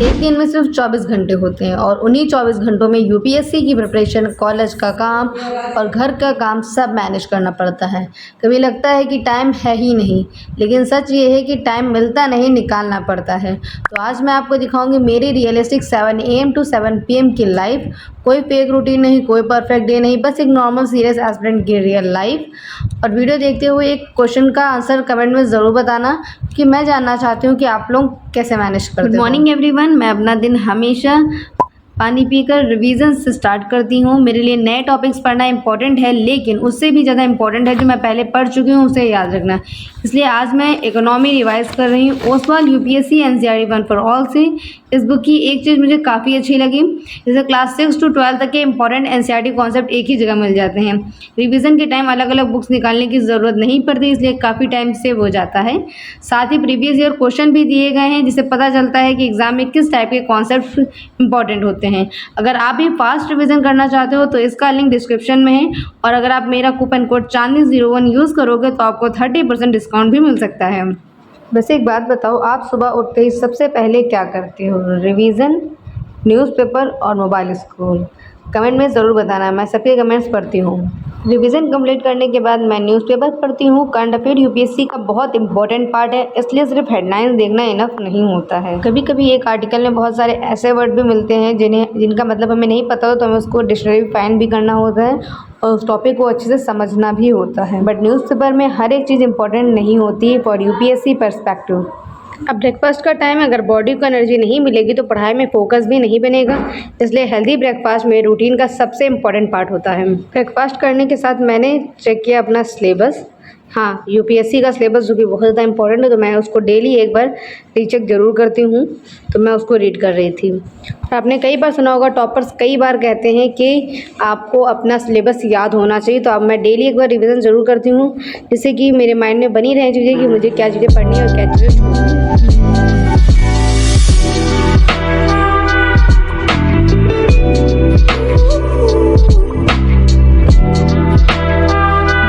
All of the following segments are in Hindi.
एक दिन में सिर्फ 24 घंटे होते हैं और उन्हीं 24 घंटों में यूपीएससी की प्रिपरेशन, कॉलेज का काम और घर का काम सब मैनेज करना पड़ता है। कभी लगता है कि टाइम है ही नहीं, लेकिन सच ये है कि टाइम मिलता नहीं, निकालना पड़ता है। तो आज मैं आपको दिखाऊंगी मेरी रियलिस्टिक 7 AM to 7 PM की लाइफ। कोई फेक रूटीन नहीं, कोई परफेक्ट डे नहीं, बस एक नॉर्मल सीरियस एस्पिरेंट की रियल लाइफ। और वीडियो देखते हुए एक क्वेश्चन का आंसर कमेंट में ज़रूर बताना कि मैं जानना चाहती हूँ कि आप लोग कैसे मैनेज करते हो। Good morning everyone. मैं अपना दिन हमेशा पानी पीकर रिवीजन से स्टार्ट करती हूँ। मेरे लिए नए टॉपिक्स पढ़ना इंपॉर्टेंट है, लेकिन उससे भी ज़्यादा इंपॉर्टेंट है जो मैं पहले पढ़ चुकी हूँ उसे याद रखना। इसलिए आज मैं इकोनॉमी रिवाइज कर रही हूँ Oswal UPSC NCERT 1 for all से। इस बुक की एक चीज़ मुझे काफ़ी अच्छी लगी, जैसे क्लास 6 to 12 तक के इंपॉर्टेंट एनसीईआरटी कॉन्सेप्ट एक ही जगह मिल जाते हैं। रिवीजन के टाइम अलग अलग बुक्स निकालने की ज़रूरत नहीं पड़ती, इसलिए काफ़ी टाइम सेव हो जाता है। साथ ही प्रीवियस ईयर क्वेश्चन भी दिए गए हैं, जिससे पता चलता है कि एग्जाम में किस टाइप के कॉन्सेप्ट इंपॉर्टेंट होते हैं। अगर आप भी फास्ट रिवीजन करना चाहते हो तो इसका लिंक डिस्क्रिप्शन में है, और अगर आप मेरा कूपन कोड चांदनी01 यूज़ करोगे तो आपको 30% डिस्काउंट भी मिल सकता है। वैसे एक बात बताओ, आप सुबह उठते ही सबसे पहले क्या करते हो? रिवीजन, न्यूज़पेपर और मोबाइल स्क्रॉल? कमेंट में ज़रूर बताना, मैं सबके कमेंट्स पढ़ती हूँ। रिवीजन कंप्लीट करने के बाद मैं न्यूज़पेपर पढ़ती हूँ। करंट अफेयर यूपीएससी का बहुत इंपॉर्टेंट पार्ट है, इसलिए सिर्फ हेडलाइंस देखना इनफ नहीं होता है। कभी कभी एक आर्टिकल में बहुत सारे ऐसे वर्ड भी मिलते हैं जिनका मतलब हमें नहीं पता हो, तो हमें उसको डिक्शनरी फाइंड भी करना होता है और उस टॉपिक को अच्छे से समझना भी होता है। बट न्यूज़पेपर में हर एक चीज़ इंपॉर्टेंट नहीं होती फॉर यूपीएससी पर्सपेक्टिव। अब ब्रेकफास्ट का टाइम है, अगर बॉडी को एनर्जी नहीं मिलेगी तो पढ़ाई में फोकस भी नहीं बनेगा, इसलिए हेल्दी ब्रेकफास्ट मेरे रूटीन का सबसे इम्पॉर्टेंट पार्ट होता है। ब्रेकफास्ट करने के साथ मैंने चेक किया अपना सिलेबस। हाँ, यूपीएससी का सिलेबस जो कि बहुत ज़्यादा इंपॉर्टेंट है, तो मैं उसको डेली एक बार रीचेक ज़रूर करती हूँ। तो मैं उसको रीड कर रही थी। आपने कई बार सुना होगा, टॉपर्स कई बार कहते हैं कि आपको अपना सिलेबस याद होना चाहिए, तो अब मैं डेली एक बार रिवीजन ज़रूर करती हूँ, जिससे कि मेरे माइंड में बनी रहे चीज़ें कि मुझे क्या चीज़ें पढ़नी है और क्या चीज़ें छोड़नी है।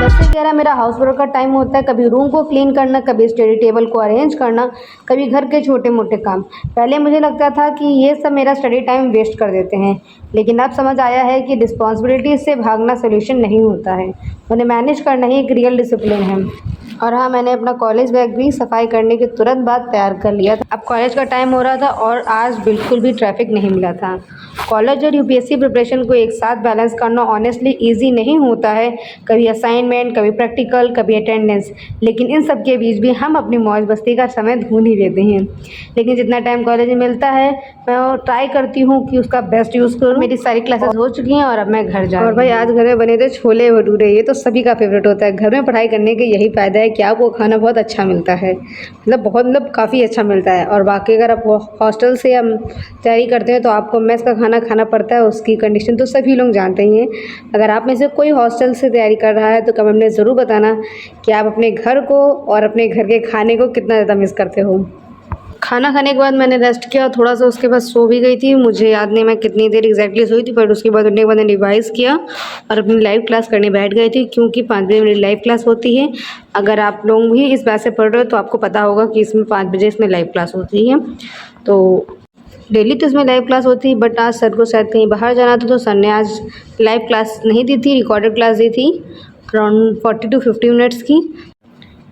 10 से 11 मेरा हाउस वर्क का टाइम होता है। कभी रूम को क्लीन करना, कभी स्टडी टेबल को अरेंज करना, कभी घर के छोटे मोटे काम। पहले मुझे लगता था कि ये सब मेरा स्टडी टाइम वेस्ट कर देते हैं, लेकिन अब समझ आया है कि रिस्पॉन्सिबिलिटी से भागना सोल्यूशन नहीं होता है, उन्हें मैनेज करना ही एक रियल डिसिप्लिन है। और हाँ, मैंने अपना कॉलेज बैग भी सफाई करने के तुरंत बाद तैयार कर लिया था। अब कॉलेज का टाइम हो रहा था और आज बिल्कुल भी ट्रैफिक नहीं मिला था। कॉलेज और यूपीएससी प्रिपरेशन को एक साथ बैलेंस करना ऑनेस्टली ईजी नहीं होता है। कभी असाइनमेंट, कभी प्रैक्टिकल, कभी अटेंडेंस, लेकिन इन सब के बीच भी हम अपनी मौज मस्ती का समय ढूंढ ही लेते हैं। लेकिन जितना टाइम कॉलेज में मिलता है मैं ट्राई करती हूँ कि उसका बेस्ट यूज़ करूँ। मेरी सारी क्लासेस हो चुकी हैं और अब मैं घर जा रही हूँ। और भाई आज घर में बने थे छोले भटूरे, ये तो सभी का फेवरेट होता है। घर में पढ़ाई करने के यही फ़ायदा है कि आपको खाना बहुत अच्छा मिलता है, मतलब काफ़ी अच्छा मिलता है। और बाकी अगर आप हॉस्टल से हम तैयारी करते हैं तो आपको मेस का खाना खाना पड़ता है, उसकी कंडीशन तो सभी लोग जानते ही हैं। अगर आप में से कोई हॉस्टल से तैयारी कर रहा है तो कमेंट में ज़रूर बताना कि आप अपने घर को और अपने घर के खाने को कितना ज़्यादा मिस करते हो। खाना खाने के बाद मैंने रेस्ट किया और थोड़ा सा उसके बाद सो भी गई थी। मुझे याद नहीं मैं कितनी देर एग्जैक्टली सोई थी, पर उसके बाद उठने के बाद मैंने रिवाइज़ किया और अपनी लाइव क्लास करने बैठ गई थी, क्योंकि 5 बजे मेरी लाइव क्लास होती है। अगर आप लोग भी इस बैच से पढ़ रहे हो तो आपको पता होगा कि इसमें 5 बजे इसमें लाइव क्लास होती है। तो डेली तो इसमें लाइव क्लास होती है, बट आज सर को शायद कहीं बाहर जाना था, तो सर ने आज लाइव क्लास नहीं दी थी, रिकॉर्डेड क्लास दी थी अराउंड 40 to 50 मिनट्स की।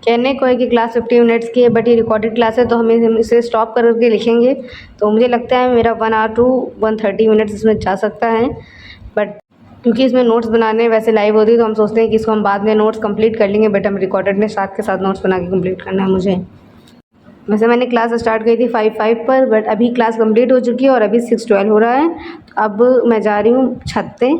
कहने को है कि क्लास 50 मिनट्स की है, बट ये रिकॉर्डेड क्लास है तो हम इसे स्टॉप करके लिखेंगे। तो मुझे लगता है मेरा 1 hour to 130 मिनट्स इसमें जा सकता है। बट क्योंकि इसमें नोट्स बनाने वैसे लाइव होती है तो हम सोचते हैं कि इसको हम बाद में नोट्स कंप्लीट कर लेंगे, बट हम रिकॉर्डेड में साथ के साथ नोट्स बना के कंप्लीट करना है मुझे। वैसे मैंने क्लास स्टार्ट की थी 5:05 पर, बट अभी क्लास कंप्लीट हो चुकी है और अभी 6:12 हो रहा है। तो अब मैं जा रही हूँ छत पे,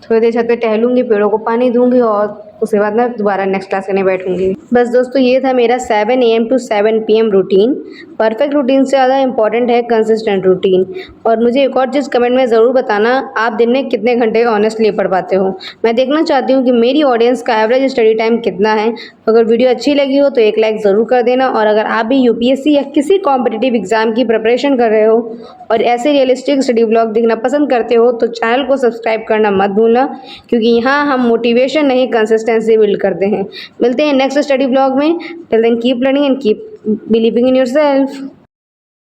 थोड़ी देर छत पे टहलूँगी, पेड़ों को पानी दूँगी और उसके बाद मैं दोबारा नेक्स्ट क्लास करने बैठूँगी। बस दोस्तों, ये था मेरा 7 AM to 7 PM routine. Perfect routine से ज़्यादा इंपॉर्टेंट है कंसिस्टेंट रूटीन। और मुझे एक और चीज़ कमेंट में ज़रूर बताना, आप दिन में कितने घंटे ऑनेस्टली पढ़ पाते हो। मैं देखना चाहती हूँ कि मेरी ऑडियंस का एवरेज स्टडी टाइम कितना है। अगर वीडियो अच्छी लगी हो तो एक लाइक ज़रूर कर देना। और अगर आप भी यूपीएससी या किसी कॉम्पिटिटिव एग्जाम की प्रिपरेशन कर रहे हो और ऐसे रियलिस्टिक स्टडी ब्लॉग देखना पसंद करते हो तो चैनल को सब्सक्राइब करना मत भूलना, क्योंकि यहाँ हम मोटिवेशन नहीं कंसिस्टेंसी बिल्ड करते हैं। मिलते हैं नेक्स्ट स्टडी ब्लॉग में। Till then keep learning and keep believing in yourself.